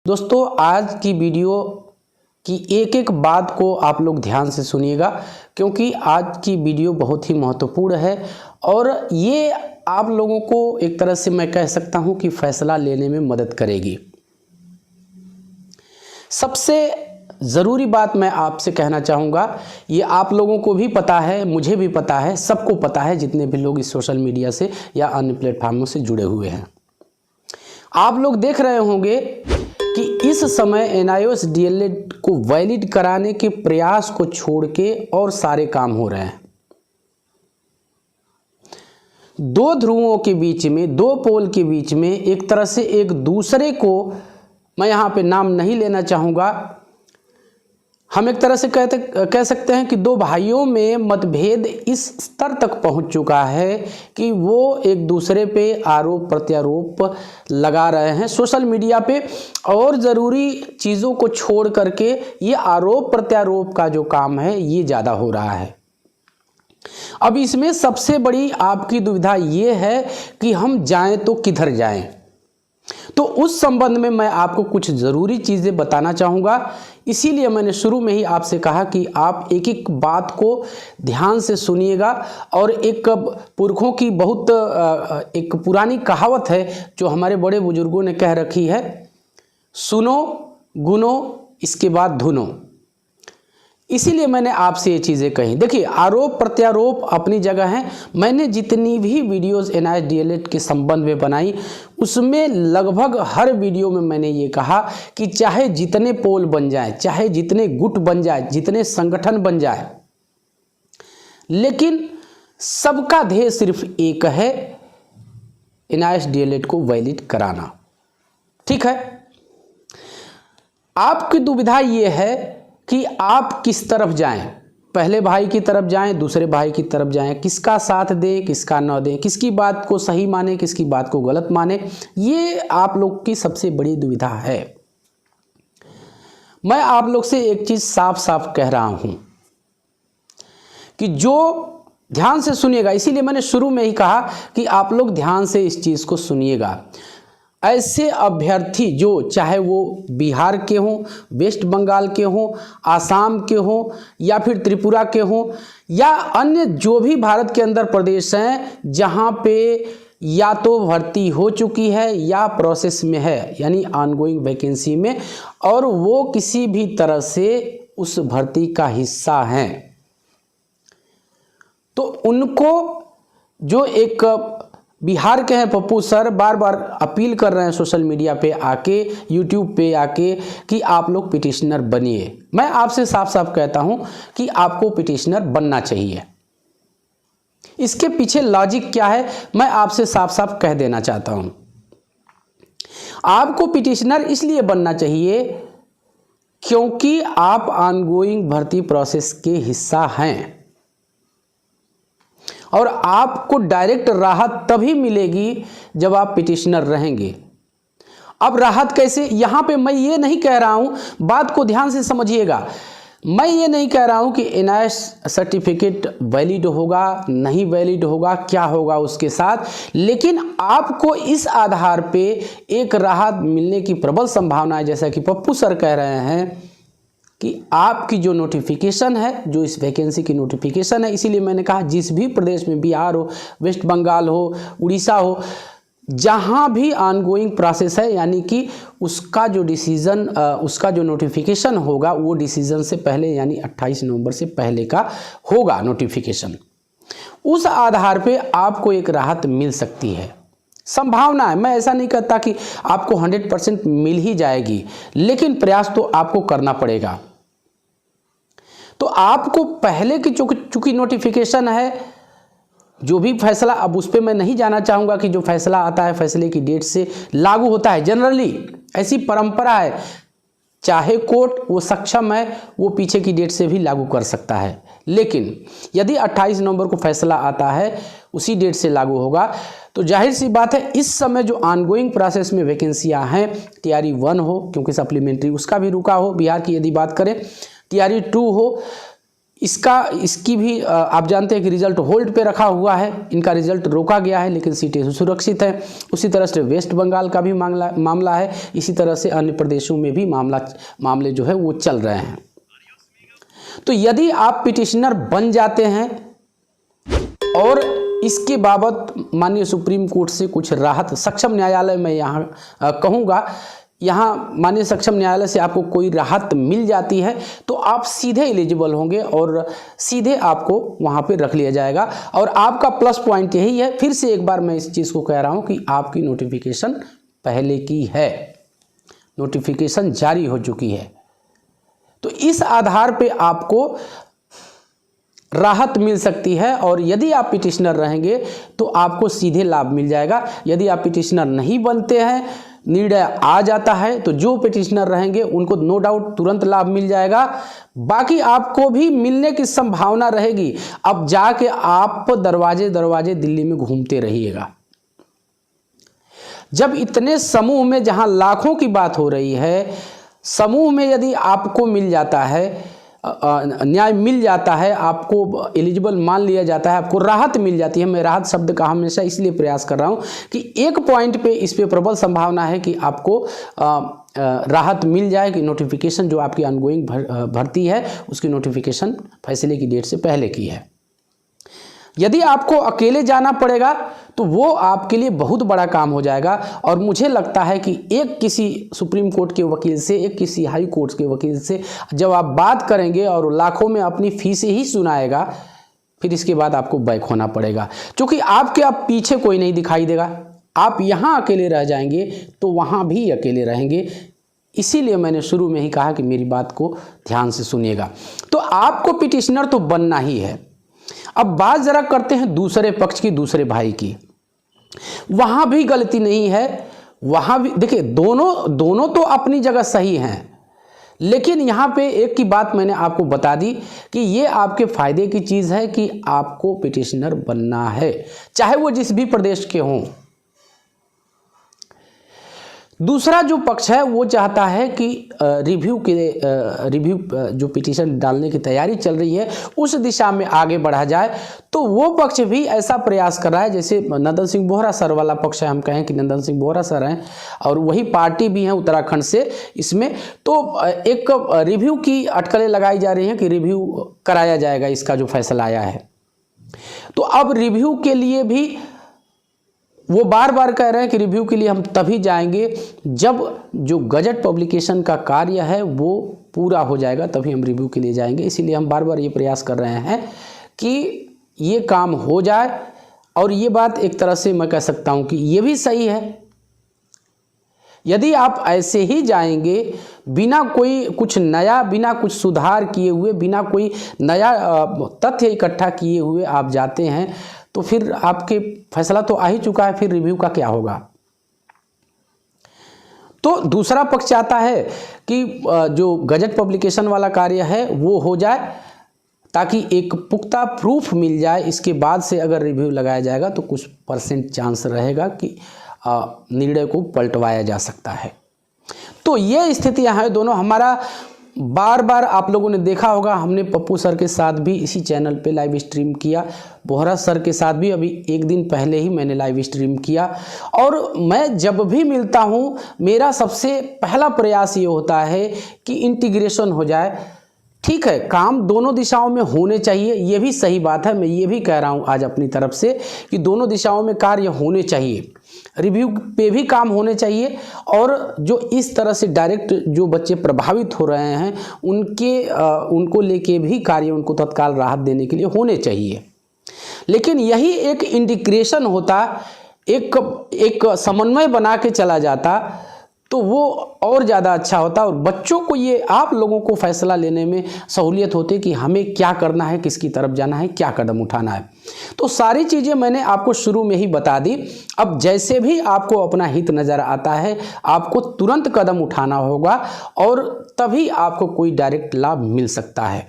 दोस्तों, आज की वीडियो की एक एक बात को आप लोग ध्यान से सुनिएगा, क्योंकि आज की वीडियो बहुत ही महत्वपूर्ण है और ये आप लोगों को एक तरह से मैं कह सकता हूं कि फैसला लेने में मदद करेगी। सबसे ज़रूरी बात मैं आपसे कहना चाहूँगा, ये आप लोगों को भी पता है, मुझे भी पता है, सबको पता है जितने भी लोग इस सोशल मीडिया से या अन्य प्लेटफार्मों से जुड़े हुए हैं। आप लोग देख रहे होंगे कि इस समय NIOS DLED को वैलिड कराने के प्रयास को छोड़ के और सारे काम हो रहे हैं। दो ध्रुवों के बीच में, दो पोल के बीच में एक तरह से एक दूसरे को, मैं यहाँ पे नाम नहीं लेना चाहूँगा, हम एक तरह से कह सकते हैं कि दो भाइयों में मतभेद इस स्तर तक पहुंच चुका है कि वो एक दूसरे पे आरोप प्रत्यारोप लगा रहे हैं सोशल मीडिया पे, और ज़रूरी चीज़ों को छोड़ करके ये आरोप प्रत्यारोप का जो काम है ये ज़्यादा हो रहा है। अब इसमें सबसे बड़ी आपकी दुविधा ये है कि हम जाएं तो किधर जाएं। तो उस संबंध में मैं आपको कुछ ज़रूरी चीज़ें बताना चाहूँगा, इसीलिए मैंने शुरू में ही आपसे कहा कि आप एक एक बात को ध्यान से सुनिएगा। और एक पुरखों की बहुत एक पुरानी कहावत है जो हमारे बड़े बुजुर्गों ने कह रखी है, सुनो गुनो इसके बाद धुनो। इसीलिए मैंने आपसे ये चीज़ें कही। देखिए, आरोप प्रत्यारोप अपनी जगह है। मैंने जितनी भी वीडियोस NIOS DLED के संबंध में बनाई, उसमें लगभग हर वीडियो में मैंने ये कहा कि चाहे जितने पोल बन जाए, चाहे जितने गुट बन जाए, जितने संगठन बन जाए, लेकिन सबका ध्येय सिर्फ एक है, NIOS DLED को वैलिड कराना। ठीक है, आपकी दुविधा ये है कि आप किस तरफ जाएं, पहले भाई की तरफ जाएं, दूसरे भाई की तरफ जाएं, किसका साथ दें, किसका न दें, किसकी बात को सही माने, किसकी बात को गलत माने, ये आप लोग की सबसे बड़ी दुविधा है। मैं आप लोग से एक चीज साफ साफ कह रहा हूं कि जो ध्यान से सुनिएगा, इसीलिए मैंने शुरू में ही कहा कि आप लोग ध्यान से इस चीज को सुनिएगा। ऐसे अभ्यर्थी जो चाहे वो बिहार के हों, वेस्ट बंगाल के हों, आसाम के हों, या फिर त्रिपुरा के हों, या अन्य जो भी भारत के अंदर प्रदेश हैं जहां पे या तो भर्ती हो चुकी है या प्रोसेस में है, यानी ऑनगोइंग वैकेंसी में, और वो किसी भी तरह से उस भर्ती का हिस्सा हैं, तो उनको जो एक बिहार के हैं पप्पू सर बार बार अपील कर रहे हैं सोशल मीडिया पे आके, यूट्यूब पे आके, कि आप लोग पिटिशनर बनिए। मैं आपसे साफ साफ कहता हूं कि आपको पिटिशनर बनना चाहिए। इसके पीछे लॉजिक क्या है मैं आपसे साफ साफ कह देना चाहता हूं। आपको पिटिशनर इसलिए बनना चाहिए क्योंकि आप ऑनगोइंग भर्ती प्रोसेस के हिस्सा हैं, और आपको डायरेक्ट राहत तभी मिलेगी जब आप पिटिशनर रहेंगे। अब राहत कैसे, यहां पे मैं ये नहीं कह रहा हूं, बात को ध्यान से समझिएगा, मैं ये नहीं कह रहा हूं कि NIOS सर्टिफिकेट वैलिड होगा, नहीं वैलिड होगा, क्या होगा उसके साथ, लेकिन आपको इस आधार पे एक राहत मिलने की प्रबल संभावना है, जैसा कि पप्पू सर कह रहे हैं कि आपकी जो नोटिफिकेशन है, जो इस वैकेंसी की नोटिफिकेशन है, इसीलिए मैंने कहा जिस भी प्रदेश में, बिहार हो, वेस्ट बंगाल हो, उड़ीसा हो, जहां भी ऑनगोइंग प्रोसेस है, यानी कि उसका जो डिसीजन, उसका जो नोटिफिकेशन होगा वो डिसीजन से पहले, यानी 28 नवंबर से पहले का होगा नोटिफिकेशन, उस आधार पे आपको एक राहत मिल सकती है। संभावना है, मैं ऐसा नहीं कहता कि आपको 100% मिल ही जाएगी, लेकिन प्रयास तो आपको करना पड़ेगा। तो आपको पहले की चूंकि नोटिफिकेशन है, जो भी फैसला, अब उस पर मैं नहीं जाना चाहूँगा कि जो फैसला आता है फैसले की डेट से लागू होता है, जनरली ऐसी परंपरा है, चाहे कोर्ट वो सक्षम है, वो पीछे की डेट से भी लागू कर सकता है, लेकिन यदि 28 नवंबर को फैसला आता है, उसी डेट से लागू होगा। तो जाहिर सी बात है, इस समय जो ऑनगोइंग प्रोसेस में वैकेंसियां हैं, TRE 1 हो, क्योंकि सप्लीमेंट्री उसका भी रुका हो, बिहार की यदि बात करें, TRE 2 हो, इसकी भी आप जानते हैं कि रिजल्ट होल्ड पे रखा हुआ है, इनका रिजल्ट रोका गया है, लेकिन सीटें सुरक्षित हैं। उसी तरह से वेस्ट बंगाल का भी मामला है, इसी तरह से अन्य प्रदेशों में भी मामले जो है वो चल रहे हैं। तो यदि आप पिटिशनर बन जाते हैं और इसके बाबत माननीय सुप्रीम कोर्ट से कुछ राहत, सक्षम न्यायालय में यहाँ कहूँगा, यहाँ माननीय सक्षम न्यायालय से आपको कोई राहत मिल जाती है तो आप सीधे एलिजिबल होंगे और सीधे आपको वहाँ पे रख लिया जाएगा। और आपका प्लस पॉइंट यही है, फिर से एक बार मैं इस चीज़ को कह रहा हूँ कि आपकी नोटिफिकेशन पहले की है, नोटिफिकेशन जारी हो चुकी है, तो इस आधार पे आपको राहत मिल सकती है। और यदि आप पिटिशनर रहेंगे तो आपको सीधे लाभ मिल जाएगा। यदि आप पिटिशनर नहीं बनते हैं, निर्णय आ जाता है, तो जो पिटिशनर रहेंगे उनको नो डाउट तुरंत लाभ मिल जाएगा। बाकी आपको भी मिलने की संभावना रहेगी। अब जाके आप दरवाजे दरवाजे दिल्ली में घूमते रहिएगा। जब इतने समूह में, जहां लाखों की बात हो रही है, समूह में यदि आपको मिल जाता है, न्याय मिल जाता है, आपको एलिजिबल मान लिया जाता है, आपको राहत मिल जाती है। मैं राहत शब्द का हमेशा इसलिए प्रयास कर रहा हूं कि एक पॉइंट पे इस पे प्रबल संभावना है कि आपको राहत मिल जाए कि नोटिफिकेशन जो आपकी ऑनगोइंग भर्ती है उसकी नोटिफिकेशन फैसले की डेट से पहले की है। यदि आपको अकेले जाना पड़ेगा तो वो आपके लिए बहुत बड़ा काम हो जाएगा। और मुझे लगता है कि एक किसी सुप्रीम कोर्ट के वकील से, एक किसी हाई कोर्ट के वकील से जब आप बात करेंगे और लाखों में अपनी फीस ही सुनाएगा, फिर इसके बाद आपको बैक होना पड़ेगा, क्योंकि आपके अब पीछे कोई नहीं दिखाई देगा। आप यहाँ अकेले रह जाएंगे तो वहाँ भी अकेले रहेंगे। इसीलिए मैंने शुरू में ही कहा कि मेरी बात को ध्यान से सुनिएगा। तो आपको पिटिशनर तो बनना ही है। अब बात जरा करते हैं दूसरे पक्ष की, दूसरे भाई की। वहां भी गलती नहीं है, वहां भी देखिए, दोनों तो अपनी जगह सही हैं, लेकिन यहां पे एक की बात मैंने आपको बता दी कि ये आपके फायदे की चीज है कि आपको पिटिशनर बनना है, चाहे वो जिस भी प्रदेश के हों। दूसरा जो पक्ष है वो चाहता है कि रिव्यू जो पिटीशन डालने की तैयारी चल रही है उस दिशा में आगे बढ़ा जाए। तो वो पक्ष भी ऐसा प्रयास कर रहा है, जैसे नंदन सिंह बोहरा सर वाला पक्ष है, हम कहें कि नंदन सिंह बोहरा सर हैं और वही पार्टी भी है उत्तराखंड से इसमें। तो एक रिव्यू की अटकलें लगाई जा रही हैं कि रिव्यू कराया जाएगा, इसका जो फैसला आया है। तो अब रिव्यू के लिए भी वो बार बार कह रहे हैं कि रिव्यू के लिए हम तभी जाएंगे जब जो गजट पब्लिकेशन का कार्य है वो पूरा हो जाएगा, तभी हम रिव्यू के लिए जाएंगे। इसीलिए हम बार बार ये प्रयास कर रहे हैं कि ये काम हो जाए। और ये बात एक तरह से मैं कह सकता हूँ कि ये भी सही है। यदि आप ऐसे ही जाएंगे बिना कोई कुछ नया, बिना कुछ सुधार किए हुए, बिना कोई नया तथ्य इकट्ठा किए हुए आप जाते हैं तो फिर आपके फैसला तो आ ही चुका है, फिर रिव्यू का क्या होगा। तो दूसरा पक्ष चाहता है कि जो गजट पब्लिकेशन वाला कार्य है वो हो जाए ताकि एक पुख्ता प्रूफ मिल जाए। इसके बाद से अगर रिव्यू लगाया जाएगा तो कुछ % चांस रहेगा कि निर्णय को पलटवाया जा सकता है। तो ये स्थितियां हैं दोनों। हमारा बार बार आप लोगों ने देखा होगा, हमने पप्पू सर के साथ भी इसी चैनल पे लाइव स्ट्रीम किया, बोहरा सर के साथ भी अभी एक दिन पहले ही मैंने लाइव स्ट्रीम किया। और मैं जब भी मिलता हूँ मेरा सबसे पहला प्रयास ये होता है कि इंटीग्रेशन हो जाए। ठीक है, काम दोनों दिशाओं में होने चाहिए, ये भी सही बात है। मैं ये भी कह रहा हूँ आज अपनी तरफ से कि दोनों दिशाओं में कार्य होने चाहिए, रिव्यू पे भी काम होने चाहिए और जो इस तरह से डायरेक्ट जो बच्चे प्रभावित हो रहे हैं उनको लेके भी कार्य, उनको तत्काल राहत देने के लिए होने चाहिए। लेकिन यही एक इंटीग्रेशन होता, एक समन्वय बना के चला जाता तो वो और ज़्यादा अच्छा होता और बच्चों को, ये आप लोगों को फैसला लेने में सहूलियत होती कि हमें क्या करना है, किसकी तरफ जाना है, क्या कदम उठाना है। तो सारी चीज़ें मैंने आपको शुरू में ही बता दी। अब जैसे भी आपको अपना हित नज़र आता है आपको तुरंत कदम उठाना होगा और तभी आपको कोई डायरेक्ट लाभ मिल सकता है।